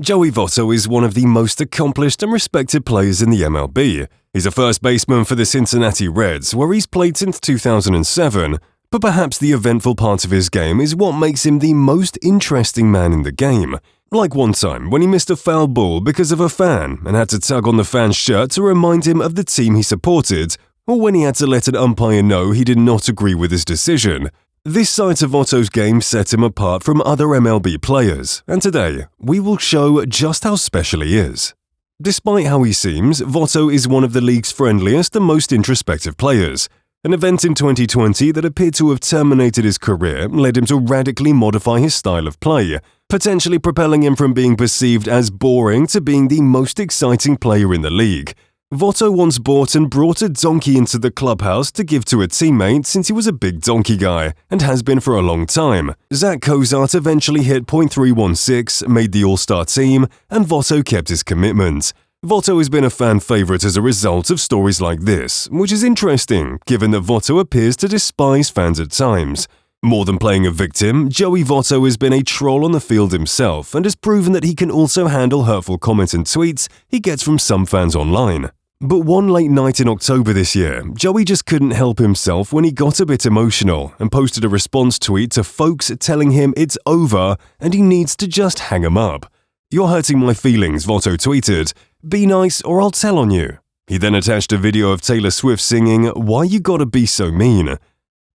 Joey Voto is one of the most accomplished and respected players in the MLB. He's a first baseman for the Cincinnati Reds, where he's played since 2007, but perhaps the eventful part of his game is what makes him the most interesting man in the game. Like one time when he missed a foul ball because of a fan and had to tug on the fan's shirt to remind him of the team he supported, or when he had to let an umpire know he did not agree with his decision. This side of Voto's game set him apart from other MLB players, and today we will show just how special he is. Despite how he seems, Voto is one of the league's friendliest and most introspective players. An event in 2020 that appeared to have terminated his career led him to radically modify his style of play, potentially propelling him from being perceived as boring to being the most exciting player in the league. Voto once bought and brought a donkey into the clubhouse to give to a teammate since he was a big donkey guy, and has been for a long time. Zach Cozart eventually hit .316, made the All-Star team, and Voto kept his commitment. Voto has been a fan favorite as a result of stories like this, which is interesting given that Voto appears to despise fans at times. More than playing a victim, Joey Voto has been a troll on the field himself and has proven that he can also handle hurtful comments and tweets he gets from some fans online. But one late night in October this year, Joey just couldn't help himself when he got a bit emotional and posted a response tweet to folks telling him it's over and he needs to just hang 'em up. "You're hurting my feelings," Voto tweeted. "Be nice or I'll tell on you." He then attached a video of Taylor Swift singing "Why You Gotta Be So Mean."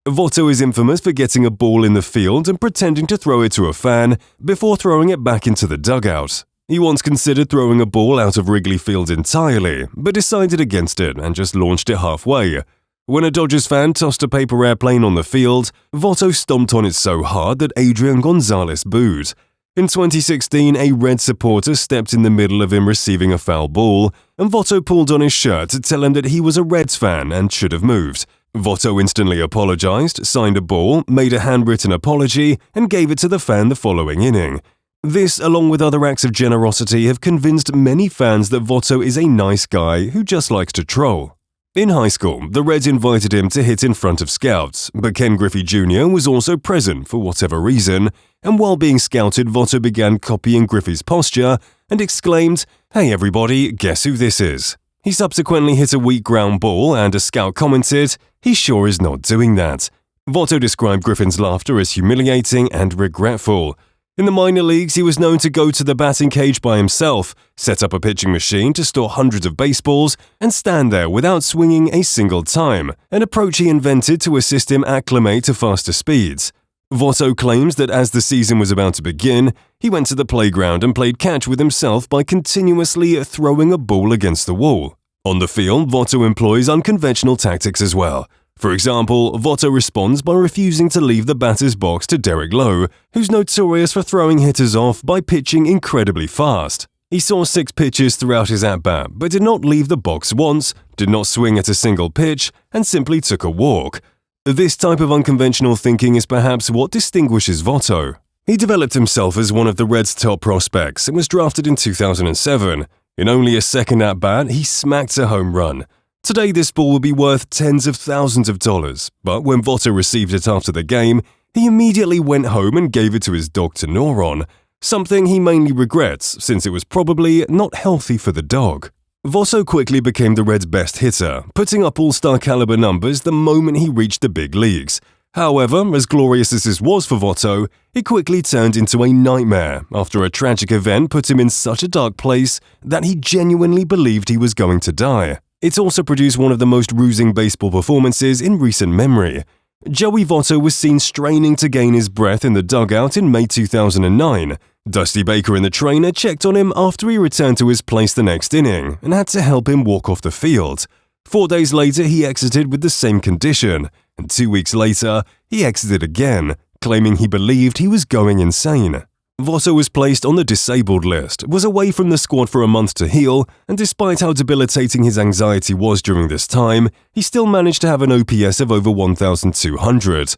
Voto is infamous for getting a ball in the field and pretending to throw it to a fan before throwing it back into the dugout. He once considered throwing a ball out of Wrigley Field entirely, but decided against it and just launched it halfway. When a Dodgers fan tossed a paper airplane on the field, Voto stomped on it so hard that Adrian Gonzalez booed. In 2016, a Red supporter stepped in the middle of him receiving a foul ball, and Voto pulled on his shirt to tell him that he was a Reds fan and should have moved. Voto instantly apologized, signed a ball, made a handwritten apology, and gave it to the fan the following inning. This, along with other acts of generosity, have convinced many fans that Voto is a nice guy who just likes to troll. In high school, the Reds invited him to hit in front of scouts, but Ken Griffey Jr. was also present for whatever reason, and while being scouted, Voto began copying Griffey's posture and exclaimed, "Hey everybody, guess who this is?" He subsequently hit a weak ground ball, and a scout commented, "He sure is not doing that." Voto described Griffin's laughter as humiliating and regretful. In the minor leagues, he was known to go to the batting cage by himself, set up a pitching machine to store hundreds of baseballs, and stand there without swinging a single time, an approach he invented to assist him acclimate to faster speeds. Voto claims that as the season was about to begin, he went to the playground and played catch with himself by continuously throwing a ball against the wall. On the field, Voto employs unconventional tactics as well. For example, Voto responds by refusing to leave the batter's box to Derek Lowe, who's notorious for throwing hitters off by pitching incredibly fast. He saw 6 pitches throughout his at-bat, but did not leave the box once, did not swing at a single pitch, and simply took a walk. This type of unconventional thinking is perhaps what distinguishes Voto. He developed himself as one of the Reds' top prospects and was drafted in 2007. In only a second at-bat, he smacked a home run. Today, this ball would be worth tens of thousands of dollars, but when Voto received it after the game, he immediately went home and gave it to his dog to gnaw on, something he mainly regrets since it was probably not healthy for the dog. Voto quickly became the Reds' best hitter, putting up all-star caliber numbers the moment he reached the big leagues. However, as glorious as this was for Voto, it quickly turned into a nightmare after a tragic event put him in such a dark place that he genuinely believed he was going to die. It also produced one of the most bruising baseball performances in recent memory. Joey Voto was seen straining to gain his breath in the dugout in May 2009. Dusty Baker and the trainer checked on him after he returned to his place the next inning and had to help him walk off the field. 4 days later, he exited with the same condition, and 2 weeks later, he exited again, claiming he believed he was going insane. Voto was placed on the disabled list, was away from the squad for a month to heal, and despite how debilitating his anxiety was during this time, he still managed to have an OPS of over 1,200.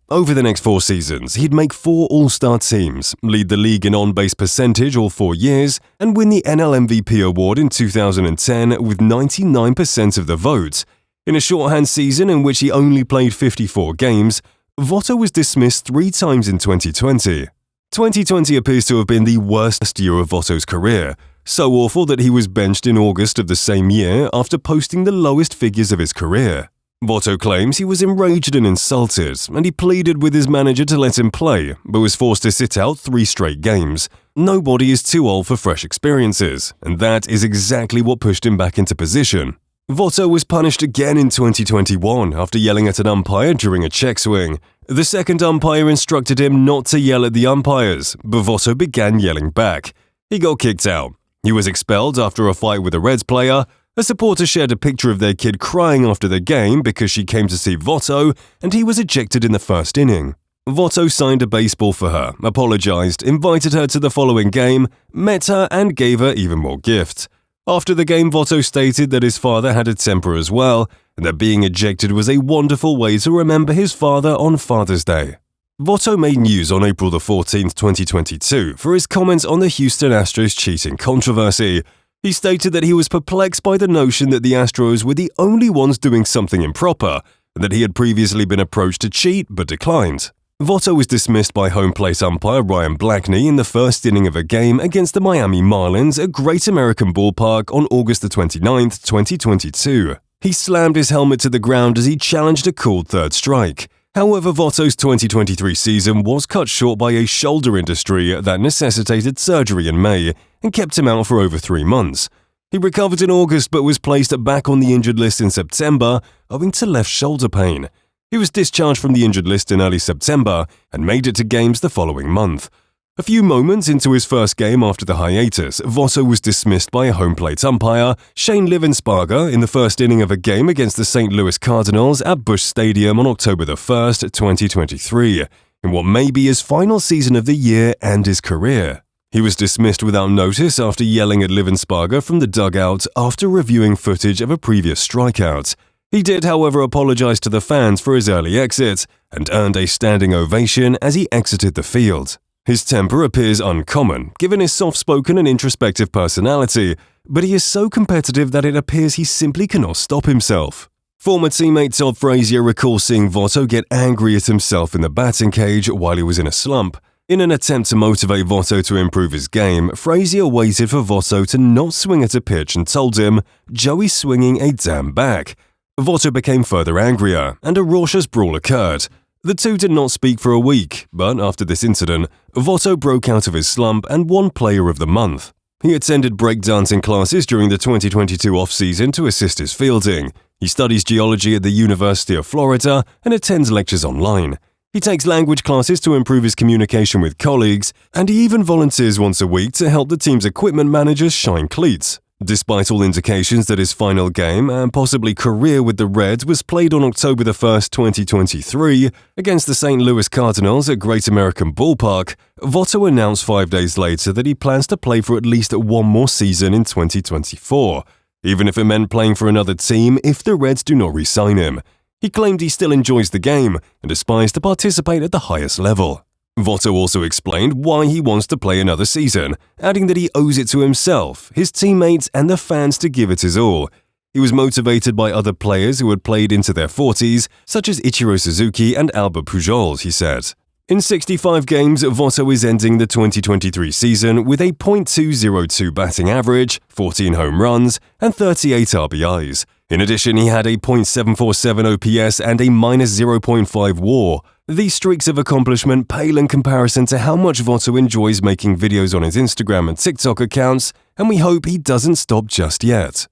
Over the next 4 seasons, he'd make 4 All-Star teams, lead the league in on-base percentage all 4 years, and win the NL MVP award in 2010 with 99% of the vote. In a shorthand season in which he only played 54 games, Voto was dismissed 3 times in 2020. 2020 appears to have been the worst year of Voto's career, so awful that he was benched in August of the same year after posting the lowest figures of his career. Voto claims he was enraged and insulted, and he pleaded with his manager to let him play, but was forced to sit out 3 straight games. Nobody is too old for fresh experiences, and that is exactly what pushed him back into position. Voto was punished again in 2021 after yelling at an umpire during a check swing. The second umpire instructed him not to yell at the umpires, but Voto began yelling back. He got kicked out. He was expelled after a fight with a Reds player. A supporter shared a picture of their kid crying after the game because she came to see Voto, and he was ejected in the first inning. Voto signed a baseball for her, apologized, invited her to the following game, met her, and gave her even more gifts. After the game, Voto stated that his father had a temper as well, and that being ejected was a wonderful way to remember his father on Father's Day. Voto made news on April 14, 2022, for his comments on the Houston Astros cheating controversy. He stated that he was perplexed by the notion that the Astros were the only ones doing something improper, and that he had previously been approached to cheat but declined. Voto was dismissed by home plate umpire Ryan Blackney in the first inning of a game against the Miami Marlins at Great American Ballpark on August 29, 2022. He slammed his helmet to the ground as he challenged a called third strike. However, Voto's 2023 season was cut short by a shoulder injury that necessitated surgery in May and kept him out for over 3 months. He recovered in August but was placed back on the injured list in September owing to left shoulder pain. He was discharged from the injured list in early September and made it to games the following month. A few moments into his first game after the hiatus, Voto was dismissed by a home plate umpire, Shane Livensparger, in the first inning of a game against the St. Louis Cardinals at Busch Stadium on October 1, 2023, in what may be his final season of the year and his career. He was dismissed without notice after yelling at Livensparger from the dugout after reviewing footage of a previous strikeout. He did, however, apologize to the fans for his early exit and earned a standing ovation as he exited the field. His temper appears uncommon, given his soft-spoken and introspective personality, but he is so competitive that it appears he simply cannot stop himself. Former teammate Todd Frazier recalls seeing Voto get angry at himself in the batting cage while he was in a slump. In an attempt to motivate Voto to improve his game, Frazier waited for Voto to not swing at a pitch and told him, "Joey's swinging a damn back." Voto became further angrier, and a raucous brawl occurred. The two did not speak for a week, but after this incident, Voto broke out of his slump and won Player of the Month. He attended breakdancing classes during the 2022 off-season to assist his fielding. He studies geology at the University of Florida and attends lectures online. He takes language classes to improve his communication with colleagues, and he even volunteers once a week to help the team's equipment managers shine cleats. Despite all indications that his final game and possibly career with the Reds was played on October 1, 2023, against the St. Louis Cardinals at Great American Ballpark, Voto announced 5 days later that he plans to play for at least one more season in 2024, even if it meant playing for another team if the Reds do not re-sign him. He claimed he still enjoys the game and aspires to participate at the highest level. Voto also explained why he wants to play another season, adding that he owes it to himself, his teammates, and the fans to give it his all. He was motivated by other players who had played into their 40s, such as Ichiro Suzuki and Albert Pujols, he said. In 65 games, Voto is ending the 2023 season with a .202 batting average, 14 home runs, and 38 RBIs. In addition, he had a .747 OPS and a -0.5 WAR. These streaks of accomplishment pale in comparison to how much Voto enjoys making videos on his Instagram and TikTok accounts, and we hope he doesn't stop just yet.